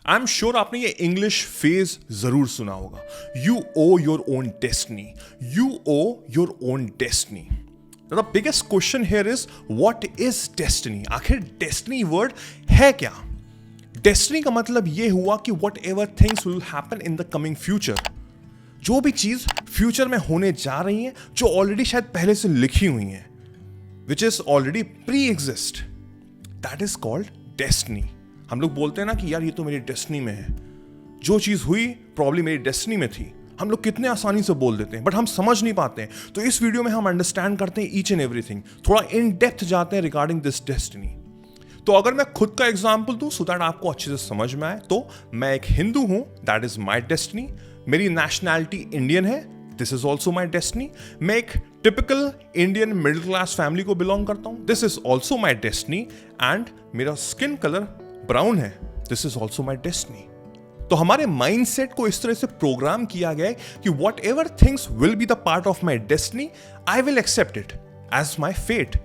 I am sure आपने ये English phase जरूर सुना होगा, you owe your own destiny, you owe your own destiny. The biggest question here is what is destiny? आखिर destiny word है क्या? Destiny का मतलब ये हुआ कि whatever things will happen in the coming future, जो भी चीज फ्यूचर में होने जा रही है, जो ऑलरेडी शायद पहले से लिखी हुई है, which is already pre exist, that is called destiny. हम लोग बोलते हैं ना कि यार ये तो मेरी डेस्टिनी में है, जो चीज हुई प्रॉब्लम मेरी डेस्टिनी में थी। हम लोग कितने आसानी से बोल देते हैं, बट हम समझ नहीं पाते हैं। तो इस वीडियो में हम अंडरस्टैंड करते हैं ईच एंड एवरीथिंग, थोड़ा इन डेप्थ जाते हैं रिगार्डिंग दिस डेस्टिनी। तो अगर मैं खुद का एग्जाम्पल दूं सो दैट आपको अच्छे से समझ में आए, तो मैं एक हिंदू हूं, दैट इज माई डेस्टिनी। मेरी नेशनैलिटी इंडियन है, this is also my destiny. मैं एक typical Indian middle class family को बिलोंग करता हूं, this is also my destiny. And मेरा स्किन कलर ब्राउन है, this is also my destiny. तो हमारे माइंडसेट को इस तरह से प्रोग्राम किया गया है कि whatever things will be the part of my destiny, I will accept it as my fate.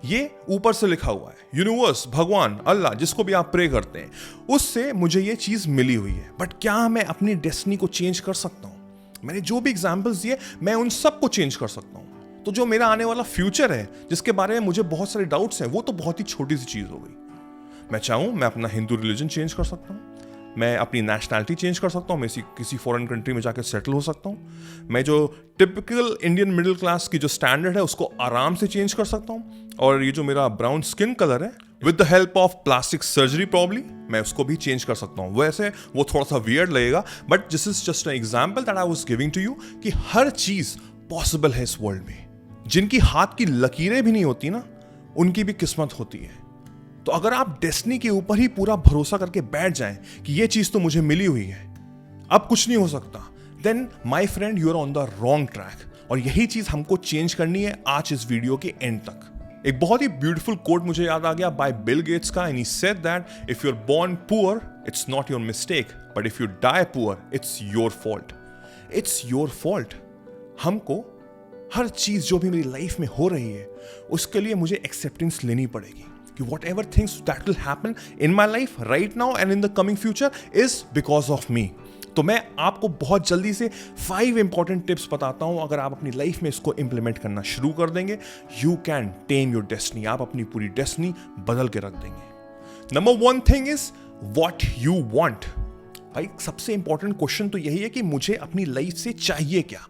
ये ऊपर से लिखा हुआ है, यूनिवर्स, भगवान, अल्लाह, जिसको भी आप प्रे करते हैं, उससे मुझे ये चीज मिली हुई है। बट क्या मैं अपनी डेस्टिनी को चेंज कर सकता हूं? मैंने जो भी एग्जांपल्स दिए, मैं उन सब को चेंज कर सकता हूं। तो जो मेरा आने वाला फ्यूचर है, जिसके बारे में मुझे बहुत सारे डाउट्स हैं, वो तो बहुत ही छोटी सी चीज हो गई। मैं चाहूं, मैं अपना हिंदू रिलीजन चेंज कर सकता हूं, मैं अपनी नेशनैलिटी चेंज कर सकता हूँ, मैं किसी फॉरेन कंट्री में जाकर सेटल हो सकता हूँ, मैं जो टिपिकल इंडियन मिडिल क्लास की जो स्टैंडर्ड है उसको आराम से चेंज कर सकता हूँ। और ये जो मेरा ब्राउन स्किन कलर है, with the help of plastic surgery probably, मैं उसको भी चेंज कर सकता हूँ। वैसे वो थोड़ा सा वियर्ड लगेगा, but this is just an example that I was giving to you कि हर चीज पॉसिबल है इस वर्ल्ड में। जिनकी हाथ की लकीरें भी नहीं होती ना, उनकी भी किस्मत होती है। तो अगर आप डेस्टिनी के ऊपर ही पूरा भरोसा करके बैठ जाएं कि ये चीज तो मुझे मिली हुई है, अब कुछ नहीं हो सकता, then my friend you are on the wrong track. और यही चीज हमको चेंज करनी है आज इस वीडियो के एंड तक। एक बहुत ही ब्यूटीफुल कोट मुझे याद आ गया बाय बिल गेट्स का, and he said that if you are born poor it's not your mistake, but if you die poor it's your fault. It's your fault. हमको हर चीज जो भी मेरी लाइफ में हो रही है, उसके लिए मुझे एक्सेप्टेंस लेनी पड़ेगी कि whatever things that will happen in my life right now and in the coming future is because of me। तो मैं आपको बहुत जल्दी से 5 इंपॉर्टेंट टिप्स बताता हूं। अगर आप अपनी लाइफ में इसको इंप्लीमेंट करना शुरू कर देंगे, you can tame your destiny. आप अपनी पूरी डेस्टिनी बदल के रख देंगे। Number 1 thing is what you want. भाई सबसे इंपॉर्टेंट क्वेश्चन तो यही है कि मुझे अपनी लाइफ से चाहिए क्या?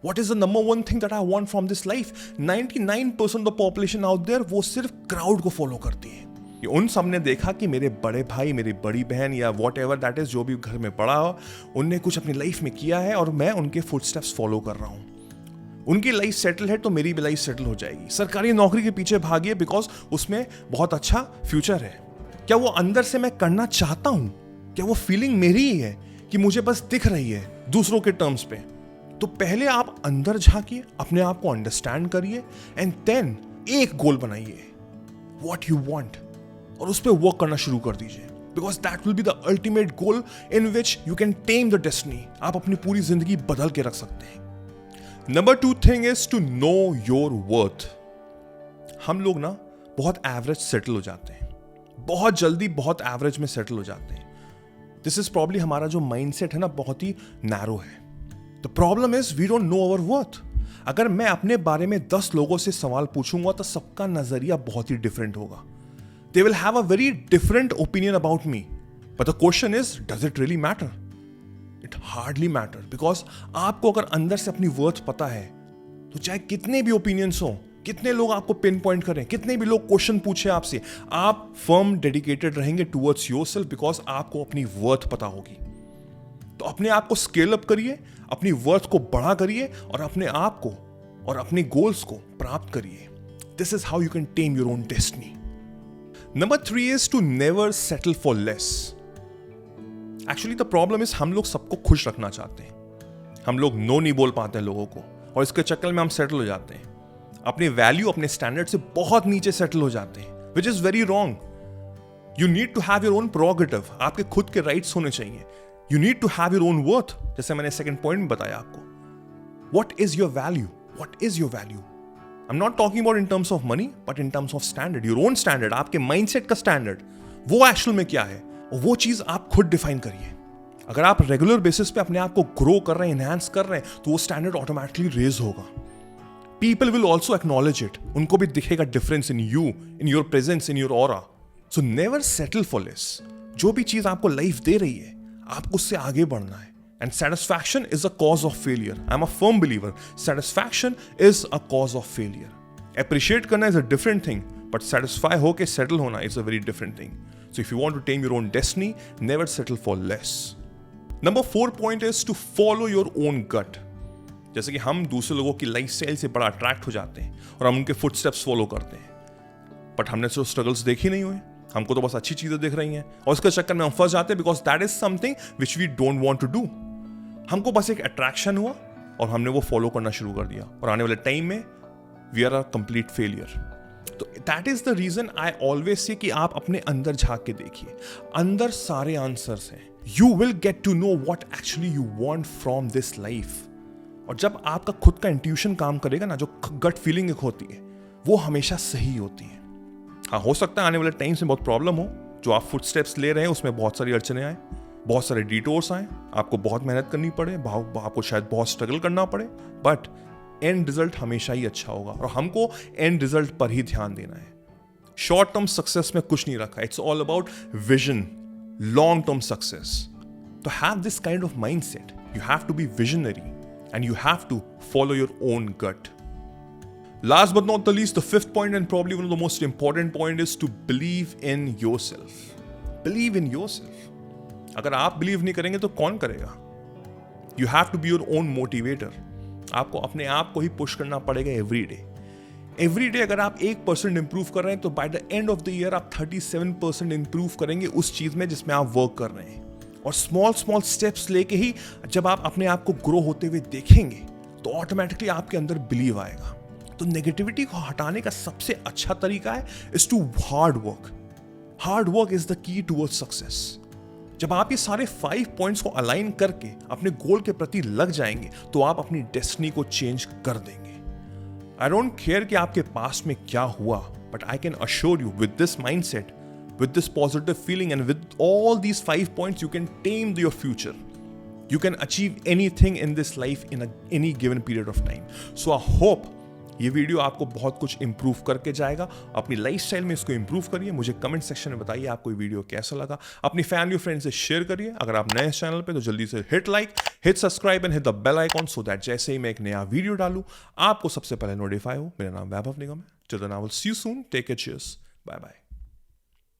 What is the number one thing that I want from this life? 99% of the population out there वो सिर्फ क्राउड को फॉलो करती है। उन सब ने देखा कि मेरे बड़े भाई, मेरी बड़ी बहन या वॉट एवर दैट इज, जो भी घर में पड़ा हो, उनने कुछ अपनी लाइफ में किया है और मैं उनके फुटस्टेप्स फॉलो कर रहा हूँ। उनकी लाइफ सेटल है तो मेरी भी लाइफ सेटल हो जाएगी। सरकारी नौकरी के पीछे भागिए बिकॉज उसमें बहुत अच्छा फ्यूचर है। क्या वो अंदर से मैं करना चाहता हूँ? क्या वो फीलिंग मेरी ही है कि मुझे बस दिख रही है दूसरों के टर्म्स पे? तो पहले आप अंदर झांकिए, अपने आप को अंडरस्टैंड करिए, एंड देन एक गोल बनाइए व्हाट यू वांट, और उस पर वर्क करना शुरू कर दीजिए, because that will be the ultimate goal in which you can tame the destiny. आप अपनी पूरी जिंदगी बदल के रख सकते हैं। Number 2 thing is to know your worth. हम लोग ना बहुत एवरेज सेटल हो जाते हैं, बहुत जल्दी बहुत एवरेज में सेटल हो जाते हैं। दिस इज प्रॉब्ली हमारा जो माइंडसेट है ना, बहुत ही नैरो है। The problem is we don't know our worth। अगर मैं अपने बारे में 10 लोगों से सवाल पूछूंगा तो सबका नजरिया बहुत ही डिफरेंट होगा। They will have a very different opinion about me। But the question is, does it really matter? It hardly matter, because आपको अगर अंदर से अपनी वर्थ पता है तो चाहे कितने भी ओपिनियंस हो, कितने लोग आपको पिन पॉइंट करें, कितने भी लोग क्वेश्चन पूछे आपसे, आप फर्म डेडिकेटेड रहेंगे टूवर्ड्स योरसेल्फ, बिकॉज आपको अपनी वर्थ पता होगी। तो अपने आप को स्केल अप करिए, अपनी वर्थ को बढ़ा करिए, और अपने आप को और अपने गोल्स को प्राप्त करिए। This is how you can tame your own destiny. Number 3 is to never settle for less. Actually the problem is हम लोग सबको खुश रखना चाहते हैं, हम लोग नो नहीं बोल पाते हैं लोगों को, और इसके चक्कर में हम सेटल हो जाते हैं। अपने वैल्यू, अपने स्टैंडर्ड से बहुत नीचे सेटल हो जाते हैं, which is very wrong. You need to have your own prerogative. आपके खुद के राइट्स होने चाहिए। You need to have your own worth, जैसे मैंने सेकंड पॉइंट में बताया आपको। What is your value? What is your value? I'm not talking about in terms of money, but in terms of standard, your own standard, आपके mindset का standard, वो actual में क्या है? और वो चीज आप खुद डिफाइन करिए। अगर आप रेगुलर बेसिस पे अपने आप को ग्रो कर रहे हैं, एनहांस कर रहे हैं, तो वो स्टैंडर्ड ऑटोमेटिकली रेज होगा। People will also acknowledge it, उनको भी दिखेगा difference in you, in your presence, in your aura. So never settle for less. जो भी चीज आपको लाइफ दे रही है, आपको उससे आगे बढ़ना है। And satisfaction is a cause of failure. I am a firm believer, satisfaction is a cause of failure. Appreciate करना is a different thing, but satisfy होकर सेटल होना is a very different thing. So if you want to tame your own destiny, never settle for less. Number 4 point is to follow your own gut. जैसे कि हम दूसरे लोगों की lifestyle से बड़ा अट्रैक्ट हो जाते हैं और हम उनके फुटस्टेप्स फॉलो करते हैं, बट हमने तो स्ट्रगल्स देखी नहीं हुए, हमको तो बस अच्छी चीजें दिख रही हैं और उसके चक्कर में हम फंस जाते हैं, because that is something which we don't want to do. हमको बस एक अट्रैक्शन हुआ और हमने वो फॉलो करना शुरू कर दिया, और आने वाले टाइम में we are a complete failure. तो that is the reason I always say कि आप अपने अंदर झांक के देखिए, अंदर सारे आंसर्स हैं। You will get to know what actually you want from this life. और जब आपका खुद का इंट्यूशन काम करेगा ना, जो गट फीलिंग एक होती है, वो हमेशा सही होती है। हाँ, हो सकता है आने वाले टाइम से बहुत प्रॉब्लम हो, जो आप फुट स्टेप्स ले रहे हैं उसमें बहुत सारी अड़चने आए, बहुत सारे डिटोर्स आए, आपको बहुत मेहनत करनी पड़े, आपको शायद बहुत स्ट्रगल करना पड़े, बट एंड रिजल्ट हमेशा ही अच्छा होगा। और हमको एंड रिजल्ट पर ही ध्यान देना है। शॉर्ट टर्म सक्सेस में कुछ नहीं रखा, it's all about vision, long term success. तो have this kind of mindset, you have to be visionary and you have to follow your own gut. Last but not the least, the 5th point and probably one of the most important point is to believe in yourself. Believe in yourself. अगर आप believe नहीं करेंगे तो कौन करेगा? You have to be your own motivator. आपको अपने आप को ही push करना पड़ेगा every day. Every day अगर आप 1% improve कर रहे हैं तो by the end of the year आप 37% improve करेंगे उस चीज में जिसमें आप work कर रहे हैं। और स्मॉल स्मॉल स्टेप्स लेके ही जब आप अपने आप को ग्रो होते हुए देखेंगे तो ऑटोमेटिकली आपके अंदर बिलीव आएगा। तो नेगेटिविटी को हटाने का सबसे अच्छा तरीका है is to hard work. Hard work is the key towards success. जब आप ये सारे 5 पॉइंट्स को अलाइन करके अपने गोल के प्रति लग जाएंगे तो आप अपनी डेस्टिनी को चेंज कर देंगे। आई डोंट केयर कि आपके पास्ट में क्या हुआ, but I can assure you with this mindset, with this positive feeling and with all these 5 points, you can tame your future. You can achieve anything in this life in any given period of time. So I hope ये video आपको बहुत कुछ improve करके जाएगा। अपनी lifestyle में इसको improve करिए। मुझे कमेंट सेक्शन में बताइए आपको ये वीडियो कैसा लगा। अपनी फैमिली और फ्रेंड्स से शेयर करिए। अगर आप नए चैनल पे तो जल्दी से hit like, hit subscribe and hit the bell icon so that जैसे ही मैं एक नया वीडियो डालूं आपको सबसे पहले नोटिफाई हो। मेरा नाम वैभव निगम है। Till then I will see you soon. Take care, cheers, bye bye.